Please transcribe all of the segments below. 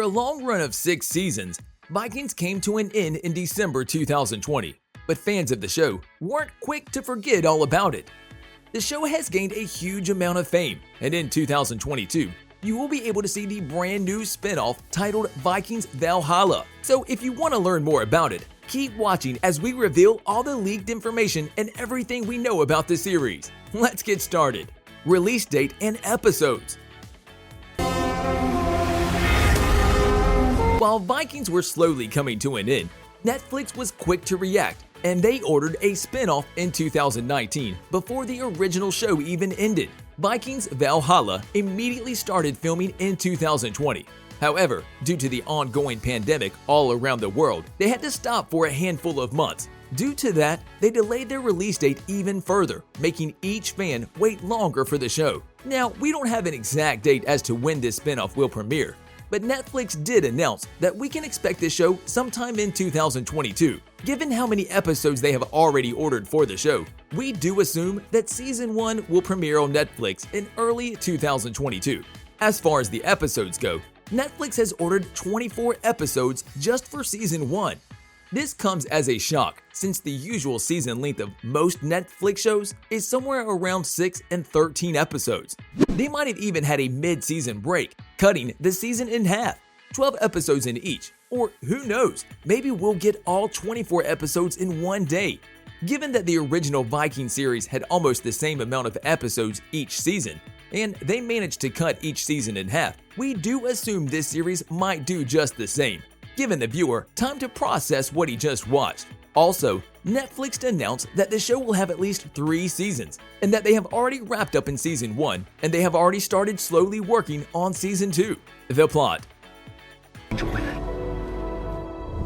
a long run of 6 seasons, Vikings came to an end in December 2020, but fans of the show weren't quick to forget all about it. The show has gained a huge amount of fame, and in 2022, you will be able to see the brand new spin-off titled Vikings Valhalla. So if you want to learn more about it, keep watching as we reveal all the leaked information and everything we know about the series. Let's get started. Release date and episodes. While Vikings were slowly coming to an end, Netflix was quick to react, and they ordered a spin-off in 2019 before the original show even ended. Vikings Valhalla immediately started filming in 2020. However, due to the ongoing pandemic all around the world, they had to stop for a handful of months. Due to that, they delayed their release date even further, making each fan wait longer for the show. Now, we don't have an exact date as to when this spin-off will premiere, but Netflix did announce that we can expect this show sometime in 2022. Given how many episodes they have already ordered for the show, we do assume that Season 1 will premiere on Netflix in early 2022. As far as the episodes go, Netflix has ordered 24 episodes just for Season 1. This comes as a shock since the usual season length of most Netflix shows is somewhere around 6 and 13 episodes. They might have even had a mid-season break, cutting the season in half, 12 episodes in each, or who knows, maybe we'll get all 24 episodes in one day. Given that the original Viking series had almost the same amount of episodes each season, and they managed to cut each season in half, we do assume this series might do just the same, giving the viewer time to process what he just watched. Also, Netflix announced that the show will have at least 3 seasons, and that they have already wrapped up in Season 1, and they have already started slowly working on Season 2. The plot.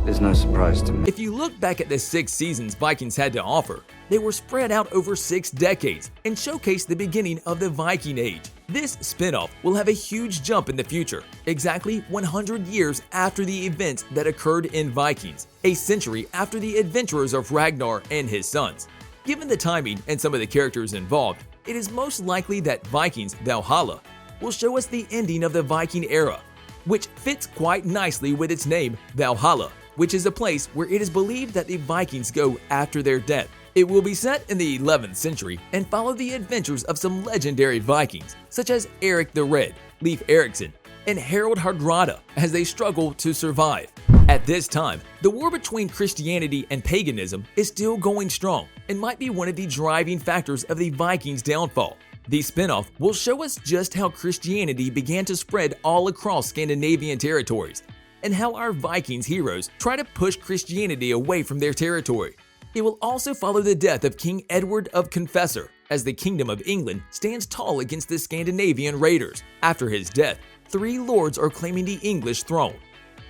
There's no surprise to me. If you look back at the 6 seasons Vikings had to offer, they were spread out over 6 decades and showcased the beginning of the Viking Age. This spin-off will have a huge jump in the future, exactly 100 years after the events that occurred in Vikings, a century after the adventurers of Ragnar and his sons. Given the timing and some of the characters involved, it is most likely that Vikings Valhalla will show us the ending of the Viking era, which fits quite nicely with its name, Valhalla, which is a place where it is believed that the Vikings go after their death. It will be set in the 11th century and follow the adventures of some legendary Vikings, such as Eric the Red, Leif Erikson, and Harald Hardrada as they struggle to survive. At this time, the war between Christianity and paganism is still going strong and might be one of the driving factors of the Vikings' downfall. The spin-off will show us just how Christianity began to spread all across Scandinavian territories, and how our Vikings heroes try to push Christianity away from their territory. It will also follow the death of King Edward of Confessor, as the Kingdom of England stands tall against the Scandinavian raiders. After his death, 3 lords are claiming the English throne.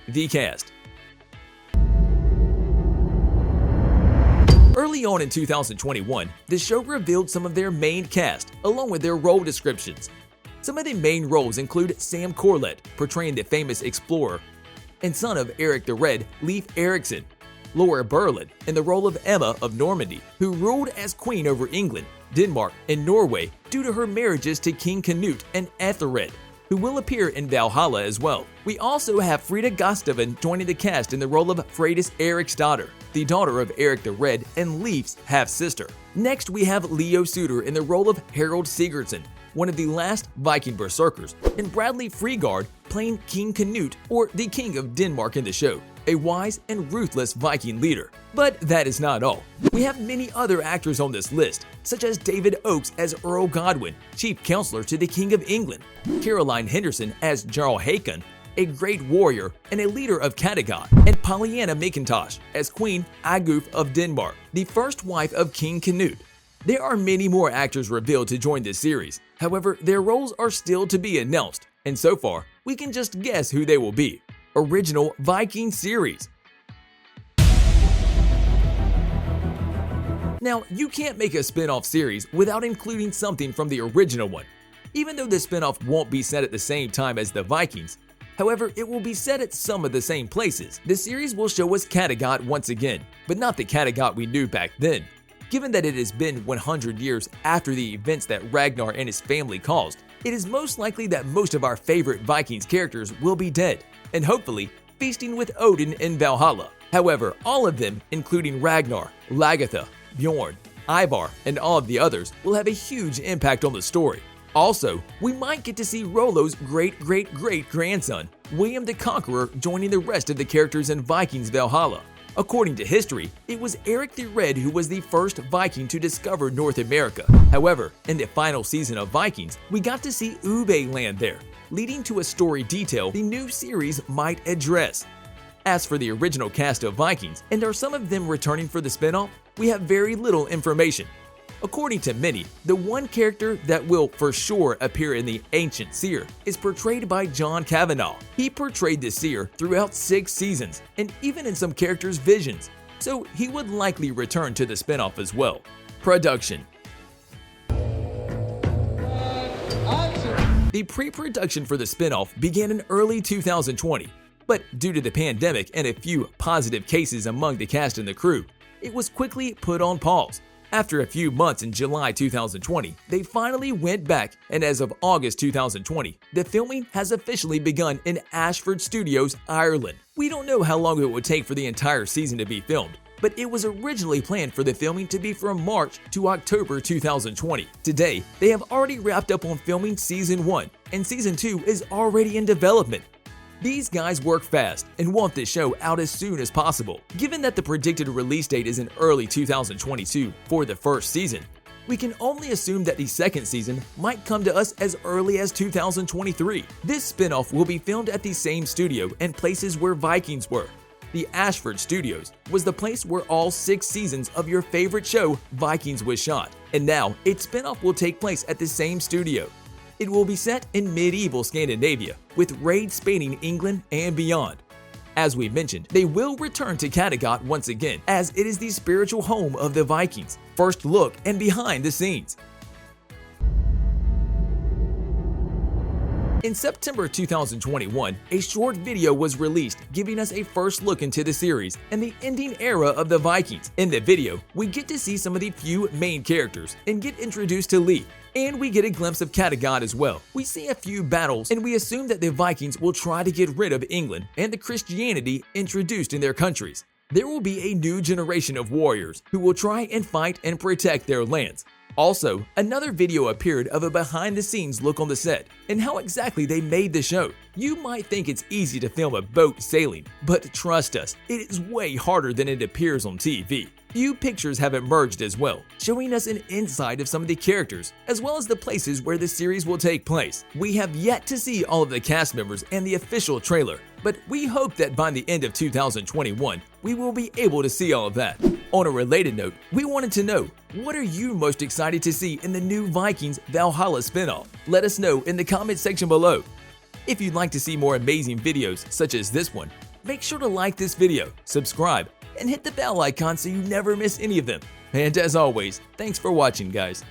The cast. Early on in 2021, the show revealed some of their main cast, along with their role descriptions. Some of the main roles include Sam Corlett, portraying the famous explorer and son of Eric the Red, Leif Erikson; Laura Berlin in the role of Emma of Normandy, who ruled as queen over England, Denmark, and Norway due to her marriages to King Canute and Ethelred, who will appear in Valhalla as well. We also have Frida Gustavsson joining the cast in the role of Freydis Eriksdotter, the daughter of Eric the Red and Leif's half-sister. Next, we have Leo Suter in the role of Harold Sigurdsson, one of the last Viking berserkers, and Bradley Freegard playing King Canute, or the King of Denmark in the show, a wise and ruthless Viking leader. But that is not all. We have many other actors on this list, such as David Oakes as Earl Godwin, chief counselor to the King of England, Caroline Henderson as Jarl Hakon, a great warrior and a leader of Kattegat, and Pollyanna McIntosh as Queen Aguf of Denmark, the first wife of King Canute. There are many more actors revealed to join this series. However, their roles are still to be announced, and so far, we can just guess who they will be. Original Viking series. Now, you can't make a spin-off series without including something from the original one. Even though the spin-off won't be set at the same time as the Vikings, however, it will be set at some of the same places. The series will show us Kattegat once again, but not the Kattegat we knew back then. Given that it has been 100 years after the events that Ragnar and his family caused, it is most likely that most of our favorite Vikings characters will be dead. and hopefully feasting with Odin in Valhalla. However, all of them, including Ragnar, Lagertha, Bjorn, Ivar, and all of the others, will have a huge impact on the story. Also, we might get to see Rollo's great-great-great-grandson, William the Conqueror, joining the rest of the characters in Vikings Valhalla. According to history, it was Eric the Red who was the first Viking to discover North America. However, in the final season of Vikings, we got to see Ube land there, leading to a story detail the new series might address. As for the original cast of Vikings, and are some of them returning for the spinoff, we have very little information. According to many, the one character that will for sure appear in the Ancient Seer is portrayed by John Kavanagh. He portrayed the Seer throughout 6 seasons, and even in some characters' visions, so he would likely return to the spinoff as well. Production. The pre-production for the spinoff began in early 2020, but due to the pandemic and a few positive cases among the cast and the crew, it was quickly put on pause. After a few months in July 2020, they finally went back, and as of August 2020, the filming has officially begun in Ashford Studios, Ireland. We don't know how long it would take for the entire season to be filmed, but it was originally planned for the filming to be from March to October 2020. Today, they have already wrapped up on filming Season 1, and Season 2 is already in development. These guys work fast and want this show out as soon as possible. Given that the predicted release date is in early 2022 for the first season, we can only assume that the second season might come to us as early as 2023. This spinoff will be filmed at the same studio and places where Vikings were. The Ashford Studios was the place where all 6 seasons of your favorite show, Vikings, was shot, and now its spinoff will take place at the same studio. It will be set in medieval Scandinavia, with raids spanning England and beyond. As we mentioned, they will return to Kattegat once again, as it is the spiritual home of the Vikings. First look and behind the scenes. In September 2021, a short video was released giving us a first look into the series and the ending era of the Vikings. In the video, we get to see some of the few main characters and get introduced to Lee, and we get a glimpse of Kattegat as well. We see a few battles, and we assume that the Vikings will try to get rid of England and the Christianity introduced in their countries. There will be a new generation of warriors who will try and fight and protect their lands. Also, another video appeared of a behind-the-scenes look on the set and how exactly they made the show. You might think it's easy to film a boat sailing, but trust us, it is way harder than it appears on TV. Few pictures have emerged as well, showing us an insight of some of the characters, as well as the places where the series will take place. We have yet to see all of the cast members and the official trailer, but we hope that by the end of 2021, we will be able to see all of that. On a related note, we wanted to know, what are you most excited to see in the new Vikings Valhalla spinoff? Let us know in the comment section below. If you'd like to see more amazing videos such as this one, make sure to like this video, subscribe, and hit the bell icon so you never miss any of them. And as always, thanks for watching, guys.